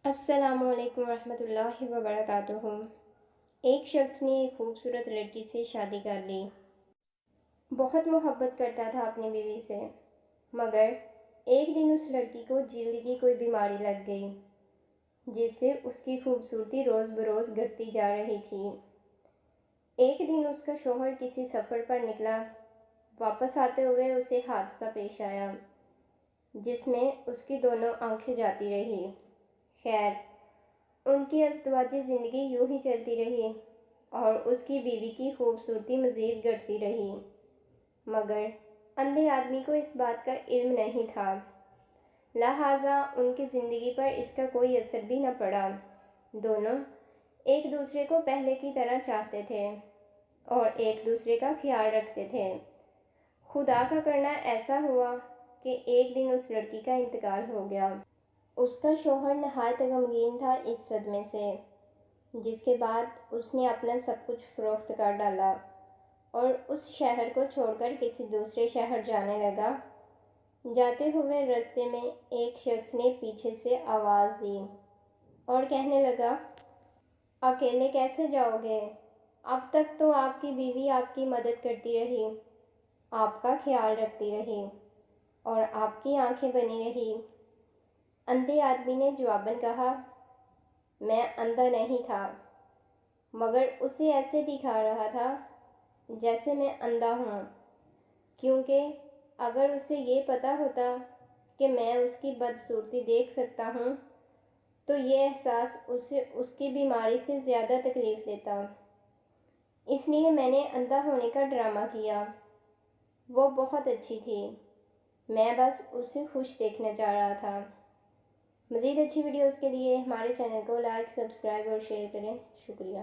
السلام علیکم ورحمۃ اللہ وبرکاتہ۔ ایک شخص نے ایک خوبصورت لڑکی سے شادی کر لی۔ بہت محبت کرتا تھا اپنی بیوی سے، مگر ایک دن اس لڑکی کو جلد کی کوئی بیماری لگ گئی، جس سے اس کی خوبصورتی روز بروز گھٹتی جا رہی تھی۔ ایک دن اس کا شوہر کسی سفر پر نکلا۔ واپس آتے ہوئے اسے حادثہ پیش آیا، جس میں اس کی دونوں آنکھیں جاتی رہی۔ خیر، ان کی ازدواجی زندگی یوں ہی چلتی رہی اور اس کی بیوی کی خوبصورتی مزید گھٹتی رہی، مگر اندھے آدمی کو اس بات کا علم نہیں تھا، لہٰذا ان کی زندگی پر اس کا کوئی اثر بھی نہ پڑا۔ دونوں ایک دوسرے کو پہلے کی طرح چاہتے تھے اور ایک دوسرے کا خیال رکھتے تھے۔ خدا کا کرنا ایسا ہوا کہ ایک دن اس لڑکی کا انتقال ہو گیا۔ اس کا شوہر نہایت غمگین تھا اس صدمے سے، جس کے بعد اس نے اپنا سب کچھ فروخت کر ڈالا اور اس شہر کو چھوڑ کر کسی دوسرے شہر جانے لگا۔ جاتے ہوئے راستے میں ایک شخص نے پیچھے سے آواز دی اور کہنے لگا، اکیلے کیسے جاؤ گے؟ اب تک تو آپ کی بیوی آپ کی مدد کرتی رہی، آپ کا خیال رکھتی رہی اور آپ کی آنکھیں بنی رہی۔ اندھے آدمی نے جواباً کہا، میں اندھا نہیں تھا، مگر اسے ایسے دکھا رہا تھا جیسے میں اندھا ہوں، کیونکہ اگر اسے یہ پتہ ہوتا کہ میں اس کی بدصورتی دیکھ سکتا ہوں تو یہ احساس اسے اس کی بیماری سے زیادہ تکلیف دیتا، اس لیے میں نے اندھا ہونے کا ڈرامہ کیا۔ وہ بہت اچھی تھی، میں بس اسے خوش دیکھنا چاہ رہا تھا۔ مزید اچھی ویڈیوز کے لیے ہمارے چینل کو لائک، سبسکرائب اور شیئر کریں۔ شکریہ۔